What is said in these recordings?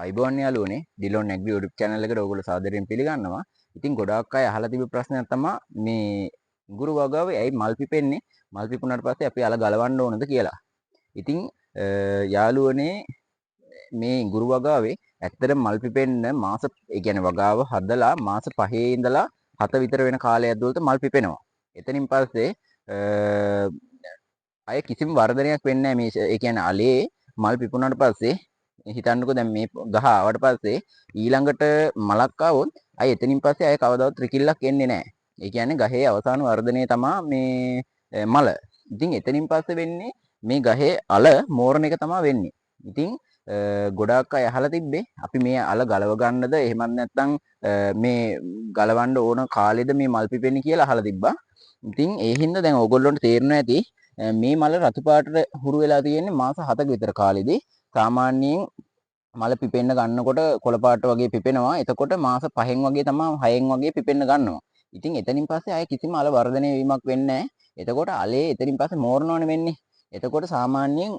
අයිබෝන් යාළුවනේ ඩිලොන් agri YouTube channel එකට ඔයගොල්ලෝ සාදරයෙන් පිළිගන්නවා. ඉතින් ගොඩාක් අය අහලා තිබු ප්‍රශ්නයක් තමයි මේ ඉඟුරු වගාවේ ඇයි මල් පිපෙන්නේ? මල් පිපුණාට පස්සේ අපි අල ගලවන්න ඕනද කියලා. ඉතින් යාළුවනේ මේ ඉඟුරු වගාවේ ඇත්තටම මල් පිපෙන්න මාස ඒ කියන්නේ වගාව හදලා මාස 5 ඉඳලා 7 විතර වෙන කාලය ඇතුළත මල් පිපෙනවා. එතනින් පස්සේ අය කිසිම වර්ධනයක් වෙන්නේ නැහැ මේ ඒ කියන්නේ අලේ මල් පිපුණාට පස්සේ හිතන්නකෝ දැන් මේ ගහ ආවට පස්සේ ඊළඟට මලක් ආවොත් අය එතනින් පස්සේ අය කවදාවත් ත්‍රිකිල්ලක් එන්නේ නැහැ. ඒ කියන්නේ ගහේ අවසාන වර්ධනය තමයි මේ මල. ඉතින් එතනින් පස්සේ වෙන්නේ මේ ගහේ අල මෝරණ එක තමයි වෙන්නේ. ඉතින් ගොඩාක් අය අහලා තිබ්බේ අපි මේ අල ගලව ගන්නද එහෙමත් නැත්නම් මේ ගලවන්න ඕන කාලෙද මේ මල් පිපෙන්නේ කියලා අහලා තිබ්බා. ඉතින් ඒ හින්දා දැන් ඕගොල්ලන්ට තේරෙනවා ඇති මේ මල රතු පාටට හුරු වෙලා තියෙන්නේ මාස 7ක විතර කාලෙදී. සාමාන්‍යයෙන් මල පිපෙන්න ගන්නකොට කොළ පාට වගේ පිපෙනවා. එතකොට මාස 5න් වගේ තමයි 6න් වගේ පිපෙන්න ගන්නවා. ඉතින් එතනින් පස්සේ ආයේ කිසිම අල වර්ධනය වීමක් වෙන්නේ නැහැ. එතකොට අලේ එතනින් පස්සේ මෝරනවනේ වෙන්නේ. එතකොට සාමාන්‍යයෙන්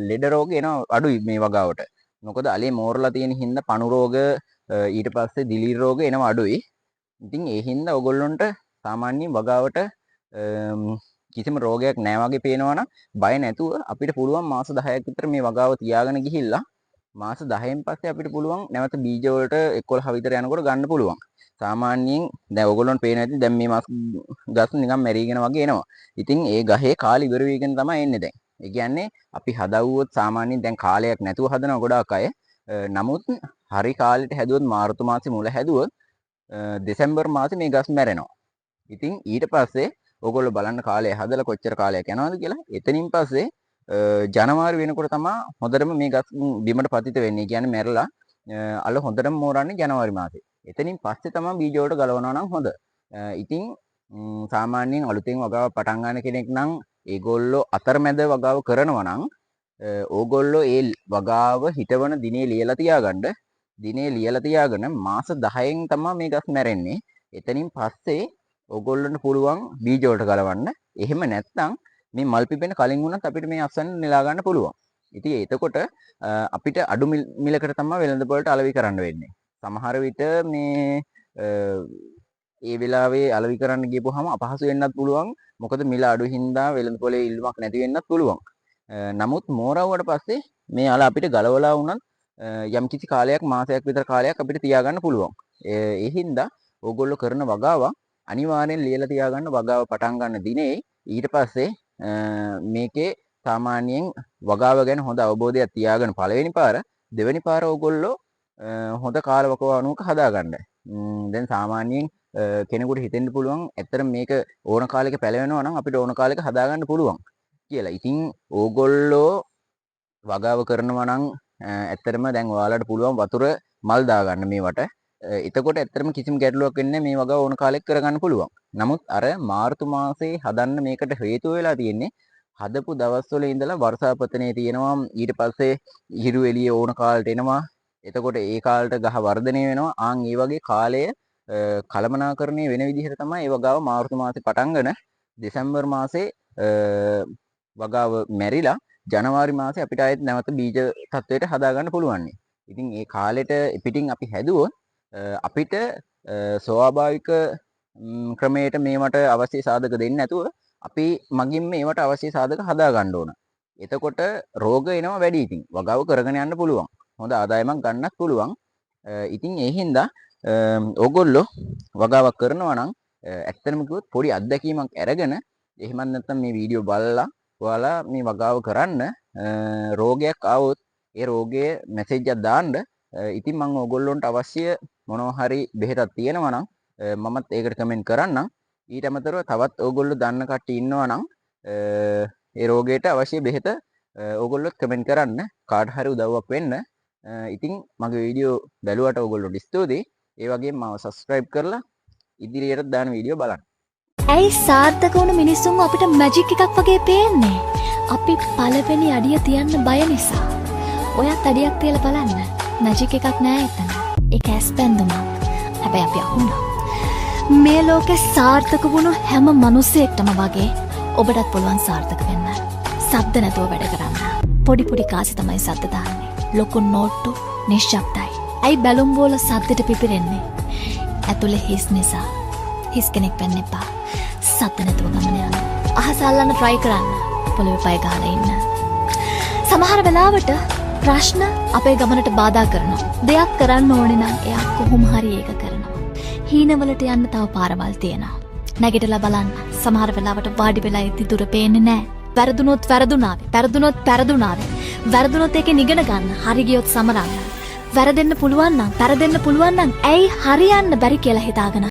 ලෙඩ රෝග එනවා අඩුයි මේ වගාවට. මොකද අලේ මෝරලා තියෙන හින්දා පණු රෝග ඊට පස්සේ දිලීර රෝග එනවා අඩුයි. ඉතින් ඒ හින්දා ඔයගොල්ලන්ට සාමාන්‍යයෙන් වගාවට කිසිම රෝගයක් නැහැ වගේ පේනවනම් බය නැතුව අපිට පුළුවන් මාස 10ක් විතර මේ වගාව තියාගෙන ගිහිල්ලා මාස 10න් පස්සේ අපිට පුළුවන් නැවත බීජ වලට 11 විතර යනකොට ගන්න පුළුවන්. සාමාන්‍යයෙන් දැන් ඔයගොල්ලන්ට පේන ඇති දැන් මේ මාස ගස් නිකන් මැරිගෙන වගේ එනවා. ඉතින් ඒ ගහේ කාලය ඉවර වෙගෙන තමයි එන්නේ දැන්. ඒ කියන්නේ අපි හදවුවොත් සාමාන්‍යයෙන් දැන් කාලයක් නැතුව හදනවා ගොඩාක් අය. නමුත් හරි කාලෙට හැදුවොත් මාර්තු මාසේ මුල හැදුවොත් දෙසැම්බර් මාසේ මේ ගස් මැරෙනවා. ඉතින් ඊට පස්සේ ඔයගොල්ලෝ බලන්න කාලය හදලා කොච්චර කාලයක් යනවද කියලා. එතනින් පස්සේ ජනවාරි වෙනකොට තමයි හොඳටම මේ ගස් බිමට පතිත වෙන්නේ. කියන්නේ මැරලා අල හොඳටම මෝරන්නේ ජනවාරි මාසේ. එතනින් පස්සේ තමයි බීජ වලට ගලවනවා නම් හොඳ. ඉතින් සාමාන්‍යයෙන් අලුතෙන් වගාව පටන් ගන්න කෙනෙක් නම් ඒගොල්ලෝ අතරමැද වගාව කරනවා නම් ඕගොල්ලෝ ඒ වගාව හිටවන දිනේ ලියලා තියාගන්න. දිනේ ලියලා තියාගෙන මාස 10න් තමයි මේ ගස් මැරෙන්නේ. එතනින් පස්සේ ඔයගොල්ලන්ට පුළුවන් බීජ වලට ගලවන්න. එහෙම නැත්නම් මේ මල් පිපෙන්න කලින් වුණත් අපිට මේ අස්වැන්න නෙලා ගන්න පුළුවන්. ඉතින් එතකොට අපිට අඩු මිලකට තමයි වෙළඳ පොළට අලෙවි කරන්න වෙන්නේ. සමහර විට මේ ඒ වෙලාවේ අලෙවි කරන්න ගියපුවාම අපහසු වෙන්නත් පුළුවන්. මොකද මිල අඩු හින්දා වෙළඳ පොලේ ඉල්ලුමක් නැති වෙන්නත් පුළුවන්. නමුත් මෝරවුවට පස්සේ මේ අල අපිට ගලවලා වුණත් යම්කිසි කාලයක් මාසයක් විතර කාලයක් අපිට තියාගන්න පුළුවන්. ඒ හින්දා ඕගොල්ලෝ කරන වගාවක් අනිවාර්යෙන් ලියලා තියාගන්න වගාව පටන් ගන්න දිනේ. ඊට පස්සේ මේකේ සාමාන්‍යයෙන් වගාව ගැන හොඳ අවබෝධයක් තියාගෙන පළවෙනි පාර දෙවෙනි පාර ඕගොල්ලෝ හොඳ කාලවකවානුවක හදාගන්න. දැන් සාමාන්‍යයෙන් කෙනෙකුට හිතෙන්න පුළුවන් ඇත්තට මේක ඕන කාලෙක පැලවෙනවා නම් අපිට ඕන කාලෙක හදාගන්න පුළුවන් කියලා. ඉතින් ඕගොල්ලෝ වගාව කරනවා නම් ඇත්තටම දැන් ඔයාලට පුළුවන් වතුර මල් දාගන්න මේවට. එතකොට ඇත්තටම කිසිම ගැටලුවක් වෙන්නේ මේ වගාව ඕන කාලෙක කරගන්න පුළුවන්. නමුත් අර මාර්තු මාසේ හදන්න මේකට හේතුව වෙලා තියෙන්නේ හදපු දවස්වල ඉඳලා වර්ෂාපතනේ තියෙනවා. ඊට පස්සේ හිරු එළිය ඕන කාලට එනවා. එතකොට ඒ කාලට ගහ වර්ධනය වෙනවා. ආන් ඒ වගේ කාලය කළමනාකරණය වෙන විදිහට තමයි මේ වගාව මාර්තු මාසේ පටන්ගෙන දෙසැම්බර් මාසේ වගාව මැරිලා ජනවාරි මාසේ අපිට ආයෙත් නැවත බීජ තත්වයට හදාගන්න පුළුවන්. ඉතින් ඒ කාලෙට පිටින් අපි හැදුවොත් අපිට ස්වාභාවික ක්‍රමයට මේවට අවශ්‍ය සාධක දෙන්නේ නැතුව අපි මගින් මේවට අවශ්‍ය සාධක හදා ගන්න ඕන. එතකොට රෝග එනවා වැඩි. ඉතින් වගාව කරගෙන යන්න පුළුවන්. හොඳ ආදායමක් ගන්නත් පුළුවන්. ඉතින් ඒ හින්දා ඕගොල්ලෝ වගාවක් කරනවා නම් ඇත්තටම කිව්වොත් පොඩි අත්දැකීමක් අරගෙන එහෙමත් නැත්නම් මේ වීඩියෝ බලලා ඔයාලා මේ වගාව කරන්න. රෝගයක් ආවොත් ඒ රෝගයේ මැසේජ් එකක් දාන්න. ඉතින් මම ඕගොල්ලොන්ට අවශ්‍ය මොනවා හරි බෙහෙතක් තියෙනවා නම් මමත් ඒකට කමෙන්ට් කරන්නම්. ඊට අමතරව තවත් ඕගොල්ලෝ දන්න කට්ටිය ඉන්නවා නම් ඒ රෝගයට අවශ්‍ය බෙහෙත ඕගොල්ලොත් කමෙන්ට් කරන්න. කාට හරි උදව්වක් වෙන්න. ඉතින් මගේ වීඩියෝ බැලුවට ඕගොල්ලොන්ට ස්තුතියි. ඒ වගේම මම සබ්ස්ක්‍රයිබ් කරලා ඉදිරියට දාන වීඩියෝ බලන්න. ඇයි සාර්ථක වුණු මිනිස්සුන් අපිට මැජික් එකක් වගේ පේන්නේ? අපි පළවෙනි අඩිය තියන්න බය නිසා. ඔයත් අඩියක් තියලා බලන්න. මැජික් එකක් නෑ එතන. ඒක ඇස්පැන්දුමක්. හැබැයි අපි අහුණා. මේ ලෝකේ සාර්ථක වුණු හැම මිනිසෙක්ටම වගේ ඔබටත් පුළුවන් සාර්ථක වෙන්න. සද්ද නැතුව වැඩ කරන්න. පොඩි පොඩි කාසි තමයි සද්ද දාන්නේ. ලොකු නෝට්ටු නිශ්ශබ්දයි. ඇයි බැලුම් බෝල සද්දෙට පිපිරෙන්නේ? ඇතුලේ හිස් නිසා. හිස් කෙනෙක් වෙන්න එපා. සද්ද නැතුව ගමන යන්න. අහස අල්ලන්න try කරන්න. පොළවේ පය ගහලා ඉන්න. සමහර වෙලාවට ප්‍රශ්න අපේ ගමනට බාධා කරනවා. දෙයක් කරන්න ඕනේ නම් එයා කොහොම හරි ඒක කරනවා. හීනවලට යන්න තව පාරවල් තියෙනවා. නැගිටලා බලන්න. සමහර වෙලාවට වාඩි වෙලා ඉති දුර පේන්නේ නැහැ. වැරදුනොත් වැරදුනාවේ. වැරදුනොත් වැරදුනාවේ. වැරදුනොත් ඒකෙන් ඉගෙන ගන්න. හරි ගියොත් සමරන්න. වැරදෙන්න පුළුවන් නම්, පෙරදෙන්න පුළුවන් නම් ඇයි හරියන්න බැරි කියලා හිතාගෙන